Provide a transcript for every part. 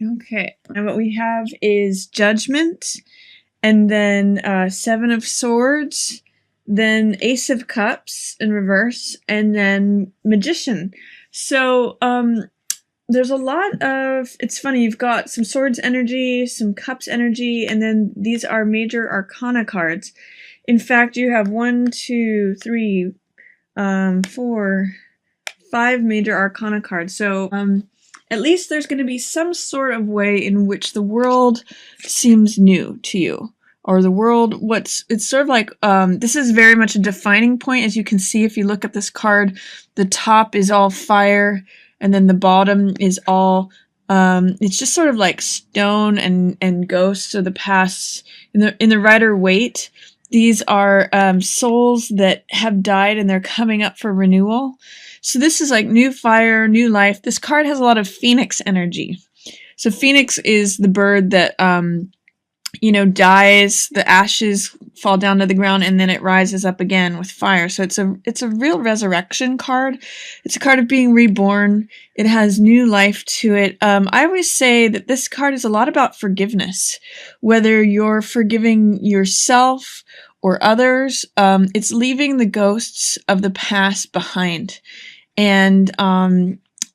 Okay, and what we have is Judgment, and then Seven of Swords, then Ace of Cups in reverse, and then Magician. So there's a lot of, it's funny, you've got some Swords energy, some Cups energy, and then these are major arcana cards. In fact, you have 1, 2, 3, 4, 5 major arcana cards. So at least there's going to be some sort of way in which the world seems new to you. Or the world, it's sort of like, this is very much a defining point. As you can see, if you look at this card, the top is all fire, and then the bottom is all, it's just sort of like stone and ghosts of the past. In the Rider-Waite, these are souls that have died and they're coming up for renewal. So this is like new fire, new life. This card has a lot of Phoenix energy. So Phoenix is the bird that, dies, the ashes fall down to the ground, and then it rises up again with fire. So it's a real resurrection card. It's a card of being reborn. It has new life to it. I always say that this card is a lot about forgiveness. Whether you're forgiving yourself or others, it's leaving the ghosts of the past behind. And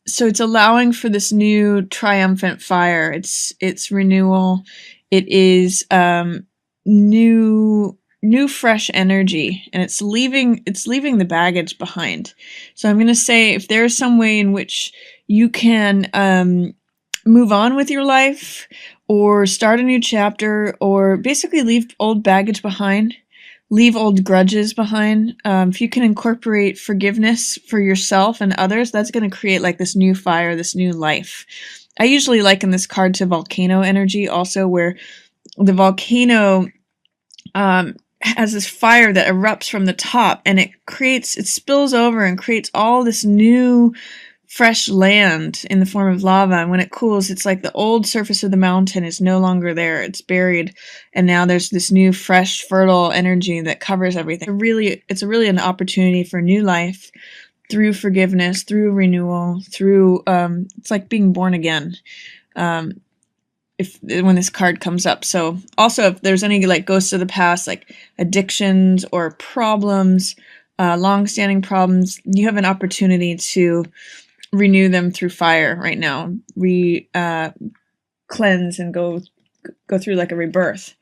so it's allowing for this new triumphant fire. It's renewal. It is new fresh energy, and it's leaving the baggage behind. So I'm going to say, if there's some way in which you can move on with your life, or start a new chapter, or basically leave old baggage behind, leave old grudges behind, if you can incorporate forgiveness for yourself and others, that's going to create like this new fire, this new life. I usually liken this card to volcano energy also, where the volcano has this fire that erupts from the top, and it spills over and creates all this new fresh land in the form of lava. And when it cools, it's like the old surface of the mountain is no longer there. It's buried, and now there's this new fresh fertile energy that covers everything. It's really an opportunity for new life, through forgiveness, through renewal, through it's like being born again. When this card comes up. So also, if there's any like ghosts of the past, like addictions or problems, long-standing problems, you have an opportunity to renew them through fire right now. Cleanse and go through like a rebirth.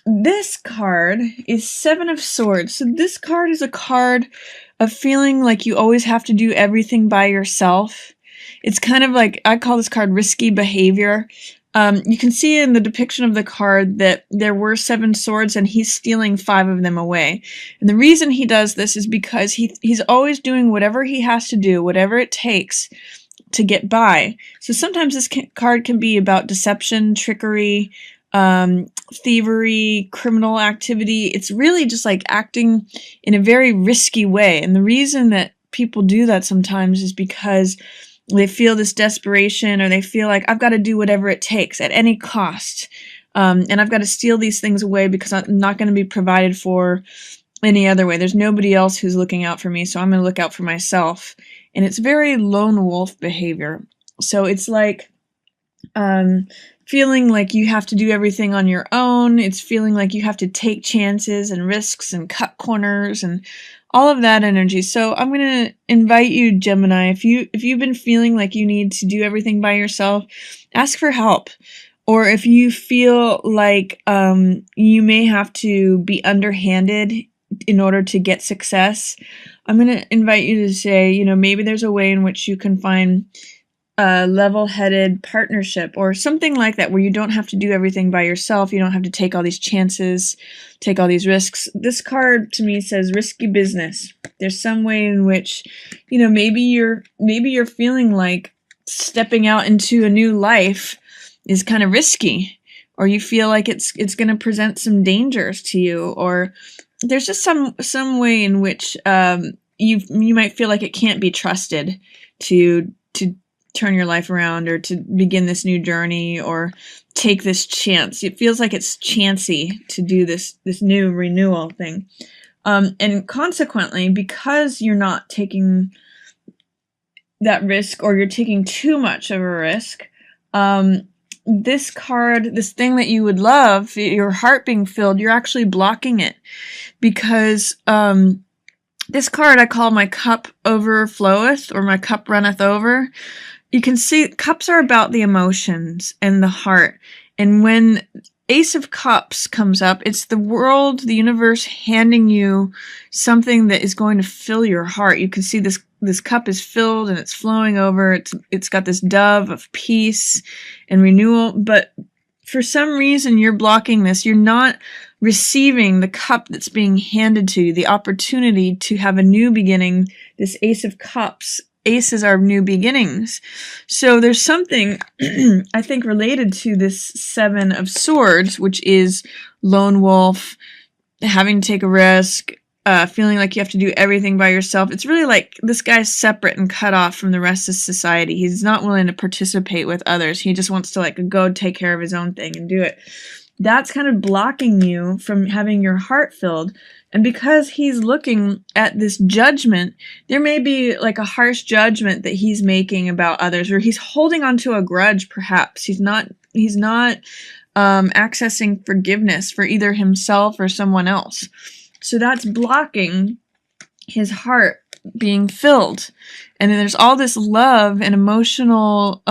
This card is Seven of Swords. So this card is a card of feeling like you always have to do everything by yourself. It's kind of like, I call this card risky behavior. You can see in the depiction of the card that there were 7 swords, and he's stealing 5 of them away. And the reason he does this is because he's always doing whatever he has to do, whatever it takes to get by. So sometimes this card can be about deception, trickery, thievery, criminal activity. It's really just like acting in a very risky way. And the reason that people do that sometimes is because they feel this desperation, or they feel like, I've got to do whatever it takes at any cost. And I've got to steal these things away because I'm not going to be provided for any other way. There's nobody else who's looking out for me, so I'm going to look out for myself. And it's very lone wolf behavior. So it's like feeling like you have to do everything on your own. It's feeling like you have to take chances and risks and cut corners and all of that energy. So I'm going to invite you, Gemini, if you've been feeling like you need to do everything by yourself, ask for help. Or if you feel like you may have to be underhanded in order to get success, I'm going to invite you to say, maybe there's a way in which you can find a level-headed partnership or something like that, where you don't have to do everything by yourself. You don't have to take all these chances, take all these risks. This card to me says risky business. There's some way in which, maybe you're feeling like stepping out into a new life is kind of risky, or you feel like it's going to present some dangers to you, or there's just some way in which you might feel like it can't be trusted to turn your life around, or to begin this new journey, or take this chance. It feels like it's chancy to do this new renewal thing. And consequently, because you're not taking that risk, or you're taking too much of a risk, This card, this thing that you would love, your heart being filled, you're actually blocking it because this card I call my cup overfloweth, or my cup runneth over. You can see cups are about the emotions and the heart. And when Ace of Cups comes up, it's the world, the universe handing you something that is going to fill your heart. You can see this cup is filled and it's flowing over. It's got this dove of peace and renewal, but for some reason you're blocking this. You're not receiving the cup that's being handed to you, the opportunity to have a new beginning. This Ace of Cups, aces are new beginnings. So there's something I think related to this Seven of Swords, which is lone wolf, having to take a risk, feeling like you have to do everything by yourself. It's really like this guy's separate and cut off from the rest of society. He's not willing to participate with others. He just wants to like go take care of his own thing and do it. That's kind of blocking you from having your heart filled. And because he's looking at this judgment, there may be like a harsh judgment that he's making about others, or he's holding on to a grudge. Perhaps he's not accessing forgiveness for either himself or someone else. So that's blocking his heart being filled. And then there's all this love and emotional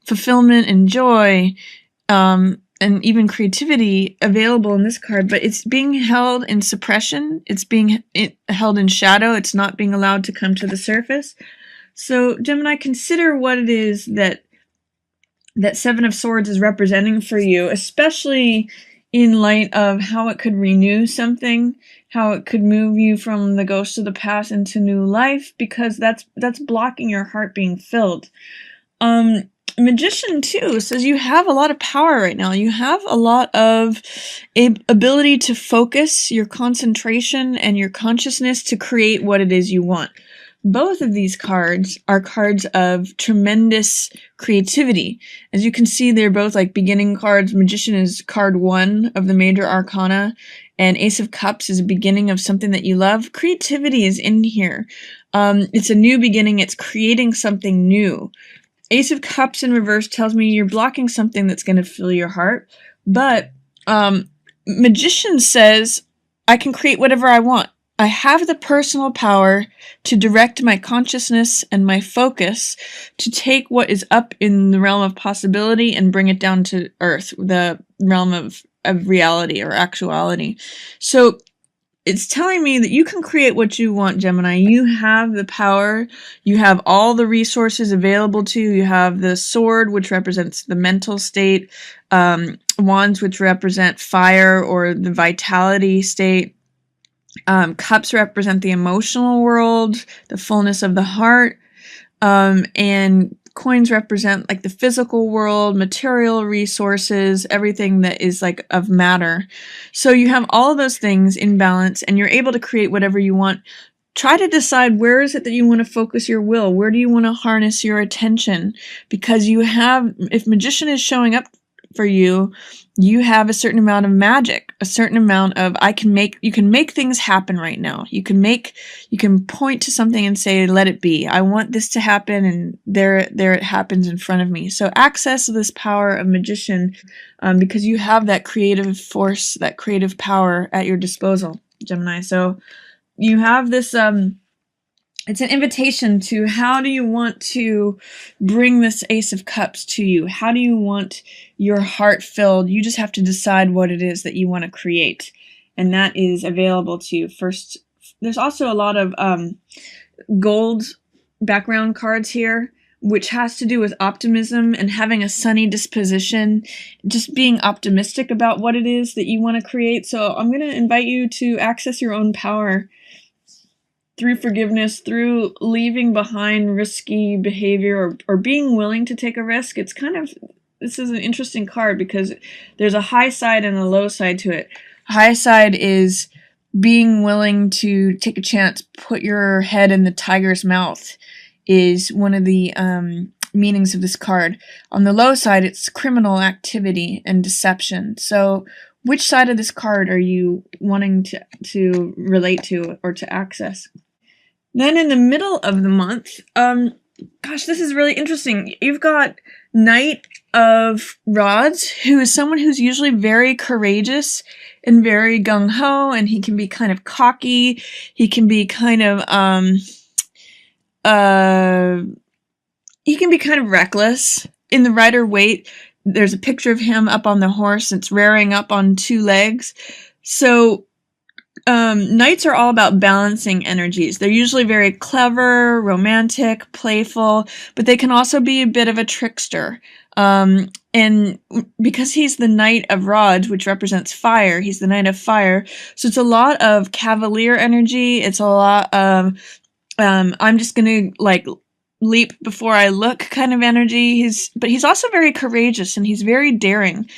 fulfillment and joy, and even creativity available in this card, but it's being held in suppression. It's being held in shadow. It's not being allowed to come to the surface. So Gemini, consider what it is that Seven of Swords is representing for you, especially in light of how it could renew something, how it could move you from the ghost of the past into new life, because that's blocking your heart being filled. Magician too says you have a lot of power right now. You have a lot of ability to focus your concentration and your consciousness to create what it is you want. Both of these cards are cards of tremendous creativity. As you can see, they're both like beginning cards. Magician is card 1 of the major arcana, and Ace of Cups is a beginning of something that you love. Creativity is in here. It's a new beginning. It's creating something new. Ace of Cups in reverse tells me you're blocking something that's going to fill your heart. But Magician says, I can create whatever I want. I have the personal power to direct my consciousness and my focus to take what is up in the realm of possibility and bring it down to earth, the realm of reality or actuality. So it's telling me that you can create what you want, Gemini. You have the power. You have all the resources available to you. You have the sword, which represents the mental state, wands, which represent fire or the vitality state. Cups represent the emotional world, the fullness of the heart, and coins represent like the physical world, material resources, everything that is like of matter. So you have all of those things in balance and you're able to create whatever you want. Try to decide where is it that you want to focus your will? Where do you want to harness your attention? Because you have, if Magician is showing up for you, you have a certain amount of magic, a certain amount of you can make things happen right now. You can point to something and say, let it be. I want this to happen, and there it happens in front of me. So access this power of Magician because you have that creative force, that creative power at your disposal, Gemini. So you have this it's an invitation to how do you want to bring this Ace of Cups to you? How do you want your heart filled? You just have to decide what it is that you want to create. And that is available to you. First, there's also a lot of gold background cards here, which has to do with optimism and having a sunny disposition, just being optimistic about what it is that you want to create. So I'm going to invite you to access your own power through forgiveness, through leaving behind risky behavior or being willing to take a risk. It's kind of, this is an interesting card because there's a high side and a low side to it. High side is being willing to take a chance, put your head in the tiger's mouth is one of the meanings of this card. On the low side, it's criminal activity and deception. So which side of this card are you wanting to relate to or to access? Then in the middle of the month, Gosh, this is really interesting. You've got Knight of Rods, who is someone who's usually very courageous and very gung-ho, and he can be kind of cocky. He can be kind of, he can be kind of reckless. In the Rider-Waite, there's a picture of him up on the horse. It's rearing up on two legs. So Knights are all about balancing energies. They're usually very clever, romantic, playful, but they can also be a bit of a trickster. And because he's the Knight of Rods, which represents fire, he's the Knight of Fire. So it's a lot of cavalier energy. It's a lot of, I'm just gonna like leap before I look kind of energy. But he's also very courageous and he's very daring.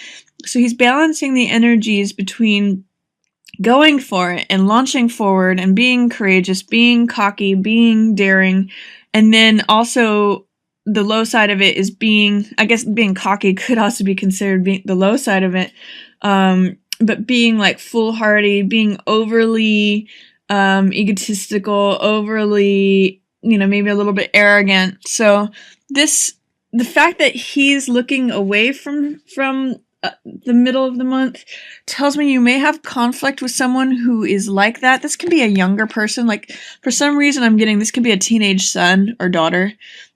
So he's balancing the energies between going for it and launching forward and being courageous, being cocky, being daring, and then also the low side of it is being, I guess being cocky could also be considered being the low side of it, but being like foolhardy, being overly egotistical, overly, maybe a little bit arrogant. So the fact that he's looking away from the middle of the month tells me you may have conflict with someone who is like that. This can be a younger person. Like, for some reason, I'm getting this could be a teenage son or daughter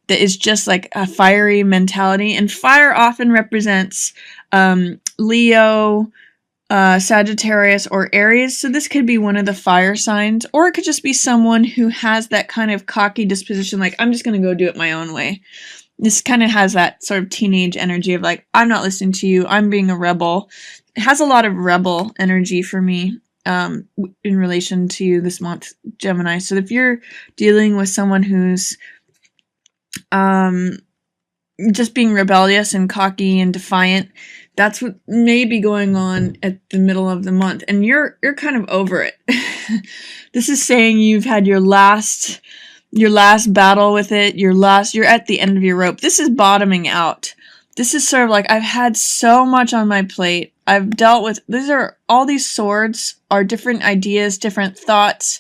that is just like a fiery mentality. And fire often represents Leo, Sagittarius, or Aries. So this could be one of the fire signs, or it could just be someone who has that kind of cocky disposition, like, I'm just going to go do it my own way. This kind of has that sort of teenage energy of like, I'm not listening to you, I'm being a rebel. It has a lot of rebel energy for me in relation to this month, Gemini. So if you're dealing with someone who's just being rebellious and cocky and defiant, that's what may be going on at the middle of the month. And you're kind of over it. This is saying you've had your last battle with it, you're at the end of your rope. This is bottoming out. This is sort of like, I've had so much on my plate. I've dealt with, all these swords are different ideas, different thoughts,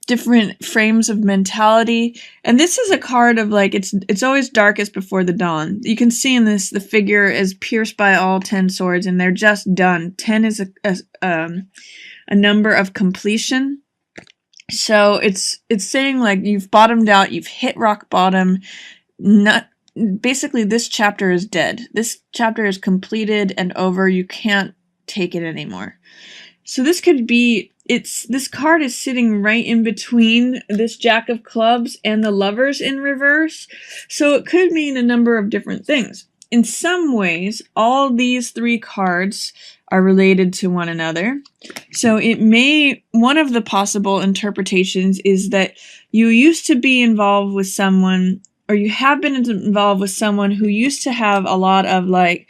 different frames of mentality. And this is a card of like, it's always darkest before the dawn. You can see in this, the figure is pierced by all 10 swords and they're just done. 10 is a number of completion. So it's saying like you've bottomed out, you've hit rock bottom. Basically this chapter is dead. This chapter is completed and over. You can't take it anymore. So this could be, this card is sitting right in between this Jack of Clubs and the Lovers in reverse. So it could mean a number of different things. In some ways, all these three cards are related to one another. So one of the possible interpretations is that you used to be involved with someone, or you have been involved with someone who used to have a lot of like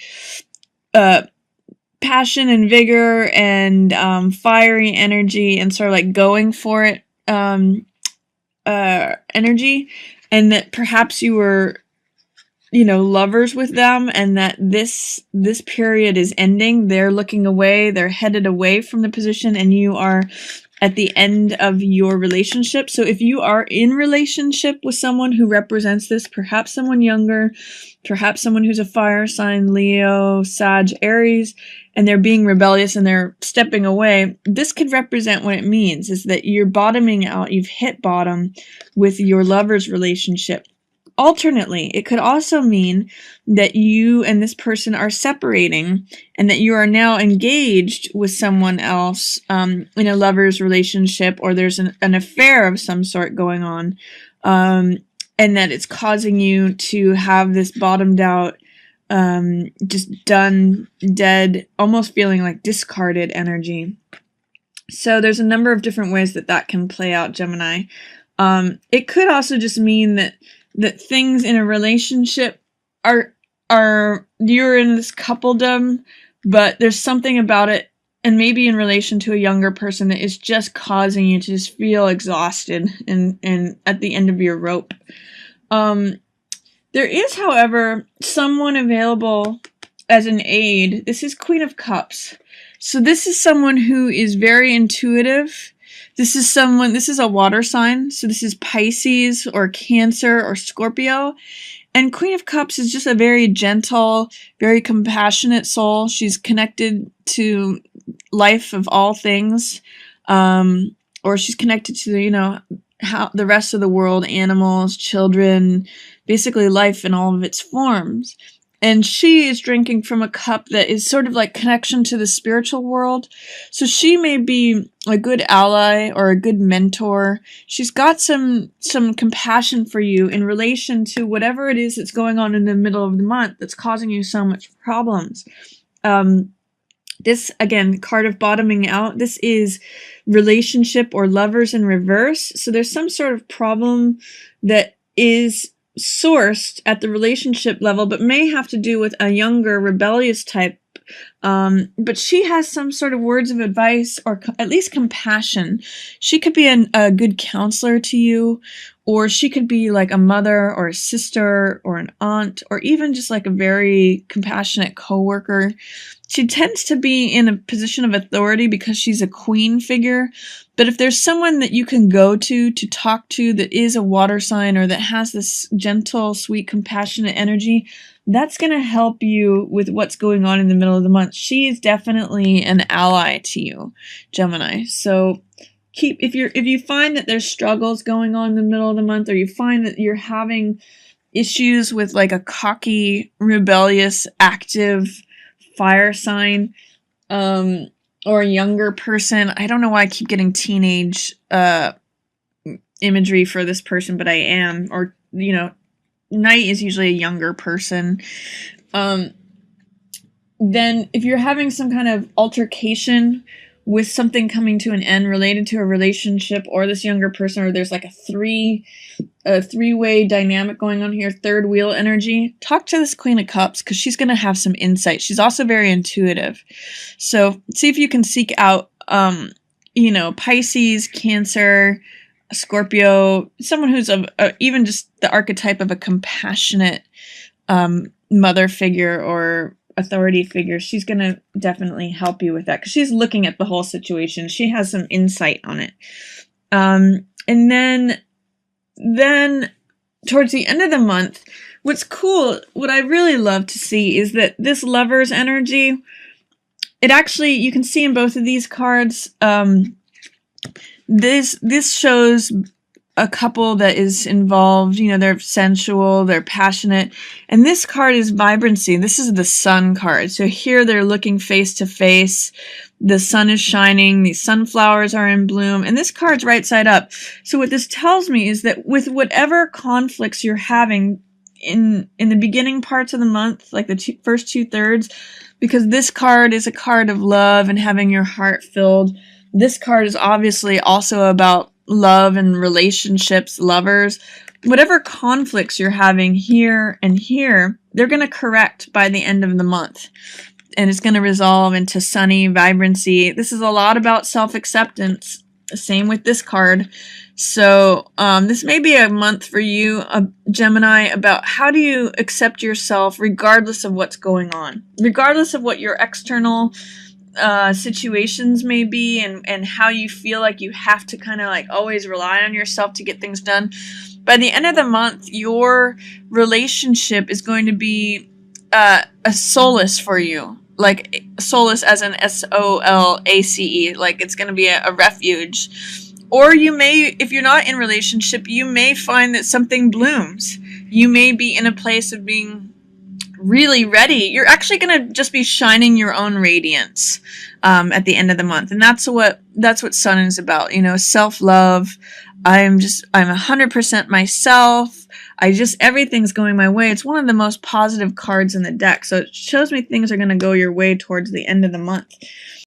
passion and vigor and fiery energy and sort of like going for it energy, and that perhaps you were lovers with them, and that this period is ending. They're looking away, they're headed away from the position, and you are at the end of your relationship. So if you are in relationship with someone who represents this, perhaps someone younger, perhaps someone who's a fire sign, Leo, Sag, Aries, and they're being rebellious and they're stepping away, this could represent what it means, is that you're bottoming out, you've hit bottom with your lover's relationship. Alternately, it could also mean that you and this person are separating and that you are now engaged with someone else in a lover's relationship, or there's an affair of some sort going on, and that it's causing you to have this bottomed out, just done, dead, almost feeling like discarded energy. So there's a number of different ways that can play out, Gemini. It could also just mean that things in a relationship are you're in this coupledom, but there's something about it, and maybe in relation to a younger person, that is just causing you to just feel exhausted and at the end of your rope. There is, however, someone available as an aid. This is Queen of Cups. So this is someone who is very intuitive. This is a water sign, so this is Pisces or Cancer or Scorpio. And Queen of Cups is just a very gentle, very compassionate soul. She's connected to life of all things, or she's connected to, how the rest of the world, animals, children, basically life in all of its forms. And she is drinking from a cup that is sort of like connection to the spiritual world. So she may be a good ally or a good mentor. She's got some compassion for you in relation to whatever it is that's going on in the middle of the month that's causing you so much problems. This, again, card of bottoming out, this is relationship or lovers in reverse. So there's some sort of problem that is sourced at the relationship level, but may have to do with a younger, rebellious type. But she has some sort of words of advice or at least compassion. She could be a good counselor to you, or she could be like a mother or a sister or an aunt, or even just like a very compassionate coworker. She tends to be in a position of authority because she's a queen figure. But if there's someone that you can go to talk to that is a water sign or that has this gentle, sweet, compassionate energy, that's going to help you with what's going on in the middle of the month. She is definitely an ally to you, Gemini. So if you find that there's struggles going on in the middle of the month, or you find that you're having issues with like a cocky, rebellious, active fire sign, or a younger person. I don't know why I keep getting teenage imagery for this person, but I am. Or, night is usually a younger person. Then if you're having some kind of altercation with something coming to an end related to a relationship or this younger person, or there's like a three-way dynamic going on here, third wheel energy, talk to this Queen of Cups because she's going to have some insight. She's also very intuitive. So see if you can seek out, Pisces, Cancer, Scorpio, someone who's even just the archetype of a compassionate mother figure or authority figure. She's going to definitely help you with that because she's looking at the whole situation. She has some insight on it. And then towards the end of the month, what's cool, what I really love to see is that this lover's energy, it actually, you can see in both of these cards, this shows a couple that is involved, they're sensual, they're passionate, and this card is vibrancy. This is the sun card. So here they're looking face to face, the sun is shining, these sunflowers are in bloom, and this card's right side up. So what this tells me is that with whatever conflicts you're having in the beginning parts of the month, like the first 2/3, because this card is a card of love and having your heart filled, this card is obviously also about love and relationships, lovers. Whatever conflicts you're having here and here, they're going to correct by the end of the month. And it's going to resolve into sunny vibrancy. This is a lot about self-acceptance. Same with this card. So this may be a month for you, Gemini, about how do you accept yourself regardless of what's going on, regardless of what your external situations may be, and how you feel like you have to kind of like always rely on yourself to get things done. By the end of the month, your relationship is going to be a solace for you, like solace as in SOLACE, like it's going to be a refuge. Or you may, if you're not in relationship, you may find that something blooms. You may be in a place of being really ready. You're actually going to just be shining your own radiance at the end of the month. And that's what sun is about, self-love. I'm 100% myself. Everything's going my way. It's one of the most positive cards in the deck. So it shows me things are going to go your way towards the end of the month.